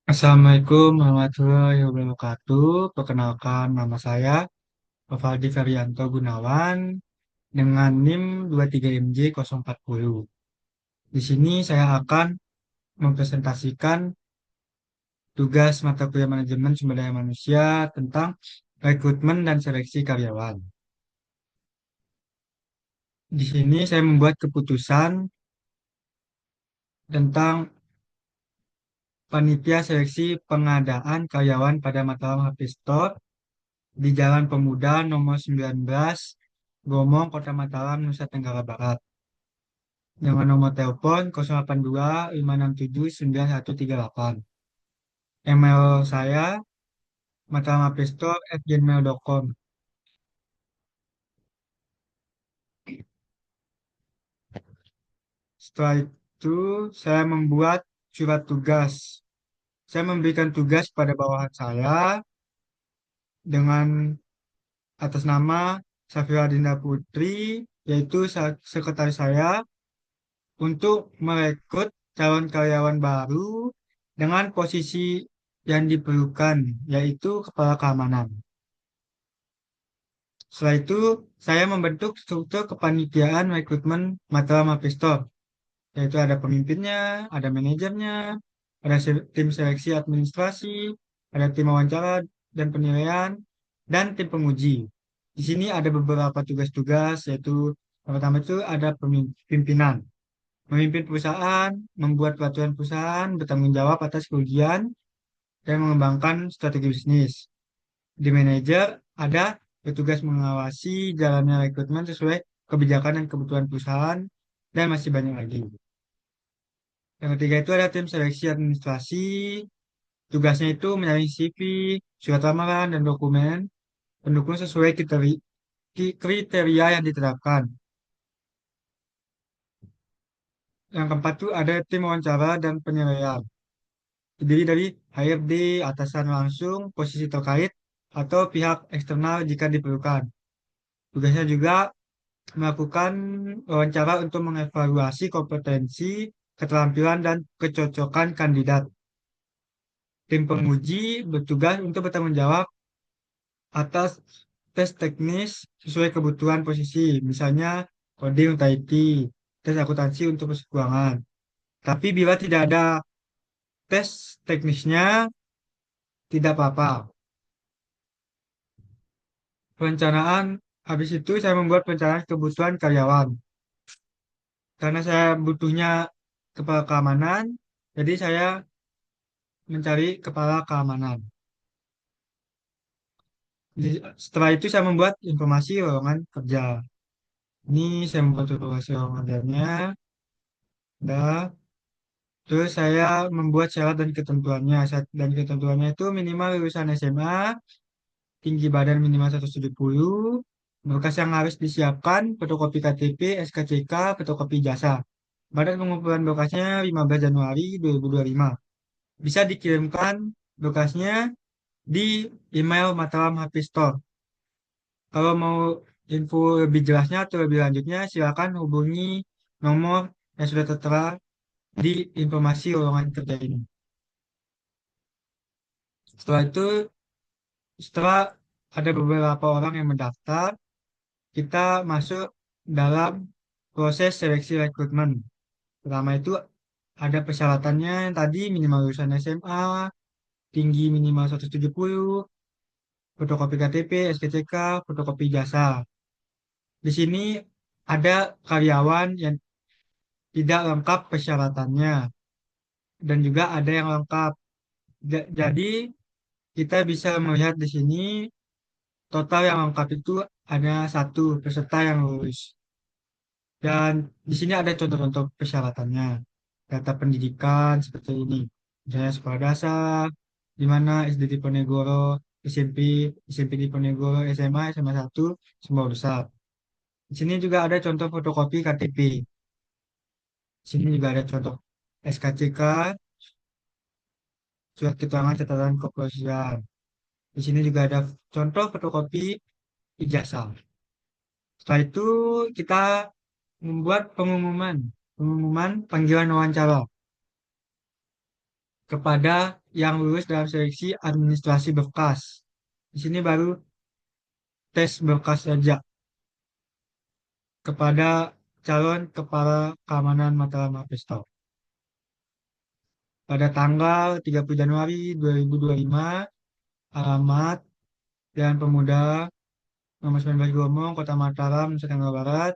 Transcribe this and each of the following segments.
Assalamualaikum warahmatullahi wabarakatuh. Perkenalkan nama saya Novaldi Ferianto Gunawan dengan NIM 23MJ040. Di sini saya akan mempresentasikan tugas mata kuliah manajemen sumber daya manusia tentang rekrutmen dan seleksi karyawan. Di sini saya membuat keputusan tentang panitia seleksi pengadaan karyawan pada Mataram HP Store di Jalan Pemuda nomor 19, Gomong, Kota Mataram, Nusa Tenggara Barat. Dengan nomor telepon 082 567 9138. Email saya matamapisto@gmail.com. Setelah itu saya membuat surat tugas. Saya memberikan tugas pada bawahan saya dengan atas nama Safira Dinda Putri, yaitu sekretaris saya, untuk merekrut calon karyawan baru dengan posisi yang diperlukan, yaitu kepala keamanan. Setelah itu, saya membentuk struktur kepanitiaan rekrutmen Matra Mapestor, yaitu ada pemimpinnya, ada manajernya, ada tim seleksi administrasi, ada tim wawancara dan penilaian, dan tim penguji. Di sini ada beberapa tugas-tugas, yaitu yang pertama itu ada pimpinan. Memimpin perusahaan, membuat peraturan perusahaan, bertanggung jawab atas kerugian, dan mengembangkan strategi bisnis. Di manajer ada petugas mengawasi jalannya rekrutmen sesuai kebijakan dan kebutuhan perusahaan, dan masih banyak lagi. Yang ketiga itu ada tim seleksi administrasi, tugasnya itu menyaring CV, surat lamaran, dan dokumen pendukung sesuai kriteria yang ditetapkan. Yang keempat itu ada tim wawancara dan penilaian. Terdiri dari HRD, atasan langsung, posisi terkait, atau pihak eksternal jika diperlukan. Tugasnya juga melakukan wawancara untuk mengevaluasi kompetensi, keterampilan, dan kecocokan kandidat. Tim penguji bertugas untuk bertanggung jawab atas tes teknis sesuai kebutuhan posisi, misalnya coding untuk IT, tes akuntansi untuk keuangan. Tapi bila tidak ada tes teknisnya, tidak apa-apa. Perencanaan, habis itu saya membuat perencanaan kebutuhan karyawan. Karena saya butuhnya kepala keamanan, jadi saya mencari kepala keamanan. Setelah itu saya membuat informasi lowongan kerja. Ini saya membuat informasi lowongan kerjanya. Dah. Terus saya membuat syarat dan ketentuannya. Syarat dan ketentuannya itu minimal lulusan SMA, tinggi badan minimal 170, berkas yang harus disiapkan, fotokopi KTP, SKCK, fotokopi jasa. Badan pengumpulan berkasnya 15 Januari 2025. Bisa dikirimkan berkasnya di email Mataram HP Store. Kalau mau info lebih jelasnya atau lebih lanjutnya, silakan hubungi nomor yang sudah tertera di informasi lowongan kerja ini. Setelah itu, setelah ada beberapa orang yang mendaftar, kita masuk dalam proses seleksi rekrutmen. Pertama itu ada persyaratannya yang tadi minimal lulusan SMA, tinggi minimal 170, fotokopi KTP, SKCK, fotokopi jasa. Di sini ada karyawan yang tidak lengkap persyaratannya dan juga ada yang lengkap. Jadi kita bisa melihat di sini total yang lengkap itu ada satu peserta yang lulus. Dan di sini ada contoh-contoh persyaratannya. Data pendidikan seperti ini. Misalnya sekolah dasar, di mana SD Diponegoro, SMP, SMP Diponegoro, SMA, SMA 1, semua besar. Di sini juga ada contoh fotokopi KTP. Di sini juga ada contoh SKCK, surat keterangan catatan kepolisian. Di sini juga ada contoh fotokopi ijazah. Setelah itu kita membuat pengumuman panggilan wawancara kepada yang lulus dalam seleksi administrasi berkas. Di sini baru tes berkas saja kepada calon kepala keamanan Mataram Mapestol. Pada tanggal 30 Januari 2025, alamat Jalan Pemuda nomor 19 Gomong, Kota Mataram, Nusa Tenggara Barat,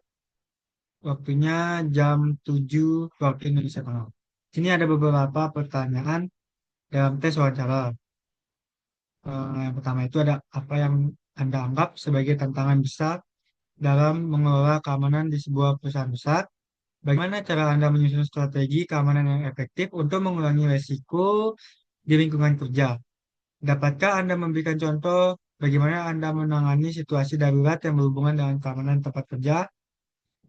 waktunya jam 7 waktu Indonesia Tengah. Sini ada beberapa pertanyaan dalam tes wawancara. Yang pertama itu ada apa yang Anda anggap sebagai tantangan besar dalam mengelola keamanan di sebuah perusahaan besar? Bagaimana cara Anda menyusun strategi keamanan yang efektif untuk mengurangi risiko di lingkungan kerja? Dapatkah Anda memberikan contoh bagaimana Anda menangani situasi darurat yang berhubungan dengan keamanan tempat kerja?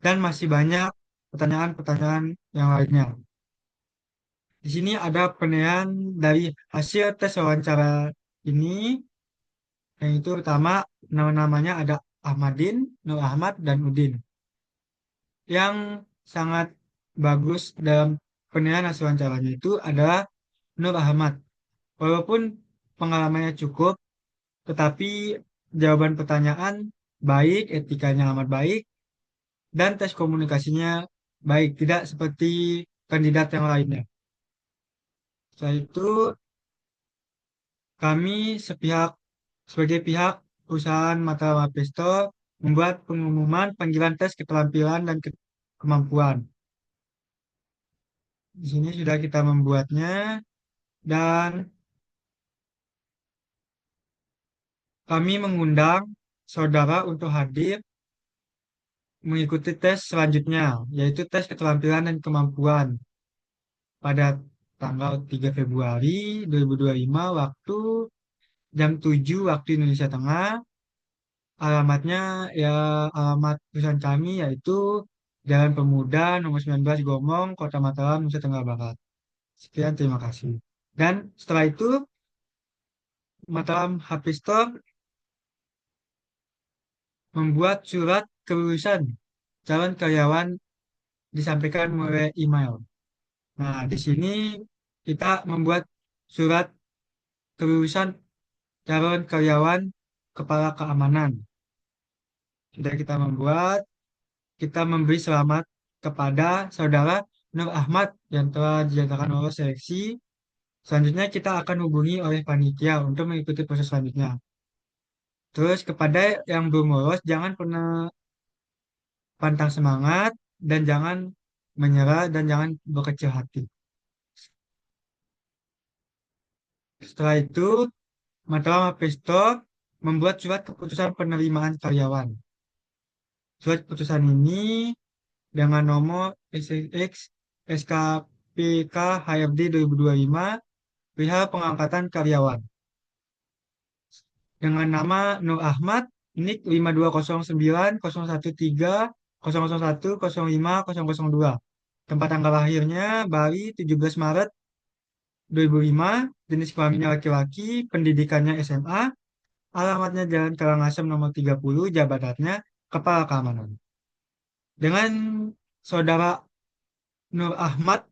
Dan masih banyak pertanyaan-pertanyaan yang lainnya. Di sini ada penilaian dari hasil tes wawancara ini, yang itu pertama nama-namanya ada Ahmadin, Nur Ahmad, dan Udin. Yang sangat bagus dalam penilaian hasil wawancaranya itu adalah Nur Ahmad. Walaupun pengalamannya cukup, tetapi jawaban pertanyaan baik, etikanya amat baik, dan tes komunikasinya baik, tidak seperti kandidat yang lainnya. Setelah itu, kami sebagai pihak perusahaan Mataram Apisto membuat pengumuman panggilan tes keterampilan dan kemampuan. Di sini sudah kita membuatnya dan kami mengundang saudara untuk hadir mengikuti tes selanjutnya, yaitu tes keterampilan dan kemampuan pada tanggal 3 Februari 2025 waktu jam 7 waktu Indonesia Tengah. Alamatnya ya alamat perusahaan kami yaitu Jalan Pemuda nomor 19 Gomong, Kota Mataram, Nusa Tenggara Barat. Sekian, terima kasih. Dan setelah itu Mataram HP Store membuat surat kelulusan calon karyawan disampaikan melalui email. Nah, di sini kita membuat surat kelulusan calon karyawan kepala keamanan. Sudah kita membuat, kita memberi selamat kepada saudara Nur Ahmad yang telah dinyatakan lolos seleksi. Selanjutnya kita akan hubungi oleh panitia untuk mengikuti proses selanjutnya. Terus kepada yang belum lolos, jangan pernah pantang semangat dan jangan menyerah dan jangan berkecil hati. Setelah itu, Mataram Apisto membuat surat keputusan penerimaan karyawan. Surat keputusan ini dengan nomor SX SKPK HRD 2025 perihal pengangkatan karyawan. Dengan nama Nur Ahmad, NIK 5209013001050002. Tempat tanggal lahirnya Bali 17 Maret 2005, jenis kelaminnya laki-laki, pendidikannya SMA, alamatnya Jalan Karangasem nomor 30, jabatannya Kepala Keamanan. Dengan saudara Nur Ahmad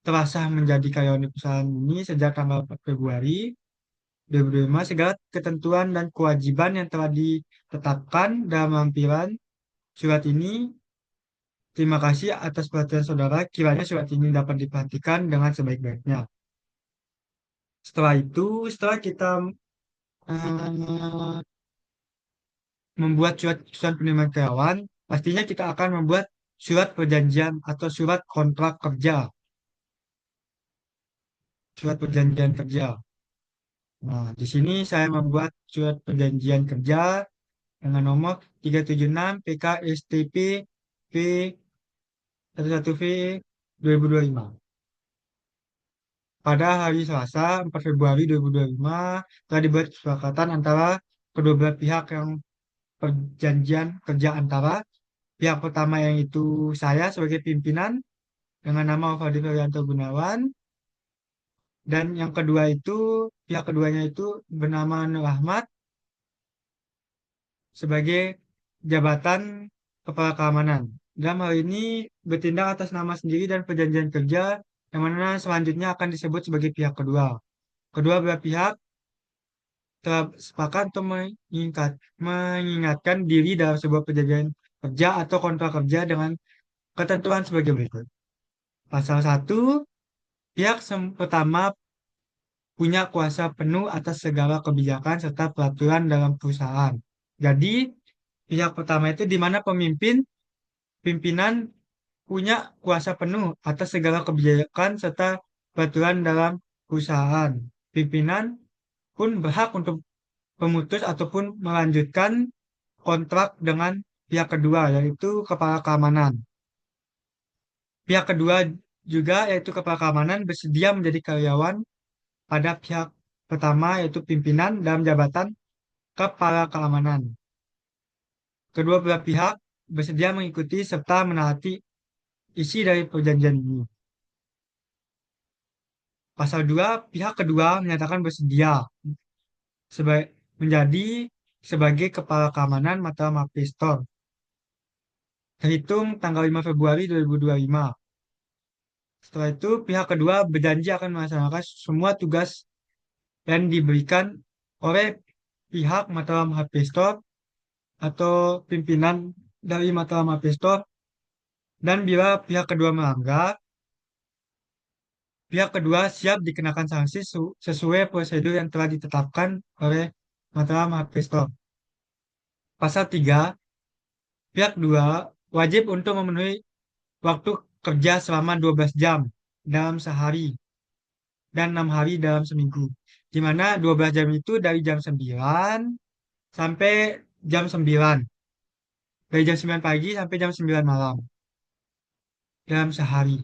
telah sah menjadi karyawan di perusahaan ini sejak tanggal 4 Februari 2025, segala ketentuan dan kewajiban yang telah ditetapkan dalam lampiran surat ini. Terima kasih atas perhatian saudara. Kiranya surat ini dapat diperhatikan dengan sebaik-baiknya. Setelah itu, setelah kita eh, membuat surat keputusan penerimaan karyawan, pastinya kita akan membuat surat perjanjian atau surat kontrak kerja. Surat perjanjian kerja. Nah, di sini saya membuat surat perjanjian kerja dengan nomor 376 PKSTP V11V 2025. Pada hari Selasa 4 Februari 2025 telah dibuat kesepakatan antara kedua belah pihak yang perjanjian kerja antara pihak pertama yang itu saya sebagai pimpinan dengan nama Fadil Ferianto Gunawan, dan yang kedua itu pihak keduanya itu bernama Nur Ahmad sebagai jabatan kepala keamanan. Dalam hal ini bertindak atas nama sendiri dan perjanjian kerja yang mana selanjutnya akan disebut sebagai pihak kedua. Kedua belah pihak telah sepakat untuk mengingatkan diri dalam sebuah perjanjian kerja atau kontrak kerja dengan ketentuan sebagai berikut. Pasal 1, pihak pertama punya kuasa penuh atas segala kebijakan serta peraturan dalam perusahaan. Jadi, pihak pertama itu di mana pimpinan punya kuasa penuh atas segala kebijakan serta peraturan dalam perusahaan. Pimpinan pun berhak untuk memutus ataupun melanjutkan kontrak dengan pihak kedua, yaitu kepala keamanan. Pihak kedua juga, yaitu kepala keamanan, bersedia menjadi karyawan pada pihak pertama, yaitu pimpinan dalam jabatan kepala keamanan. Kedua belah pihak bersedia mengikuti serta menaati isi dari perjanjian ini. Pasal 2, pihak kedua menyatakan bersedia menjadi sebagai kepala keamanan Mataram Store terhitung tanggal 5 Februari 2025. Setelah itu, pihak kedua berjanji akan melaksanakan semua tugas yang diberikan oleh pihak Mataram Store atau pimpinan dari Mataram Store, dan bila pihak kedua melanggar, pihak kedua siap dikenakan sanksi sesuai prosedur yang telah ditetapkan oleh Mataram Store. Pasal 3, pihak dua wajib untuk memenuhi waktu kerja selama 12 jam dalam sehari dan 6 hari dalam seminggu. Di mana 12 jam itu dari jam 9 sampai jam 9. Dari jam 9 pagi sampai jam 9 malam dalam sehari.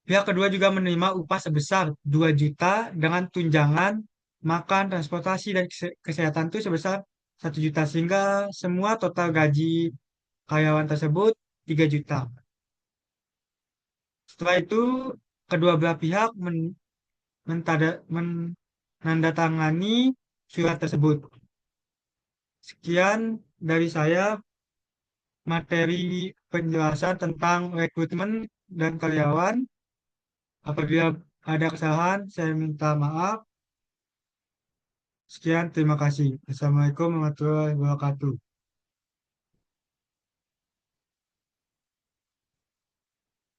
Pihak kedua juga menerima upah sebesar 2 juta dengan tunjangan makan, transportasi, dan kesehatan itu sebesar 1 juta. Sehingga semua total gaji karyawan tersebut 3 juta. Setelah itu, kedua belah pihak menandatangani surat tersebut. Sekian dari saya materi penjelasan tentang rekrutmen dan karyawan. Apabila ada kesalahan, saya minta maaf. Sekian, terima kasih. Assalamualaikum warahmatullahi wabarakatuh.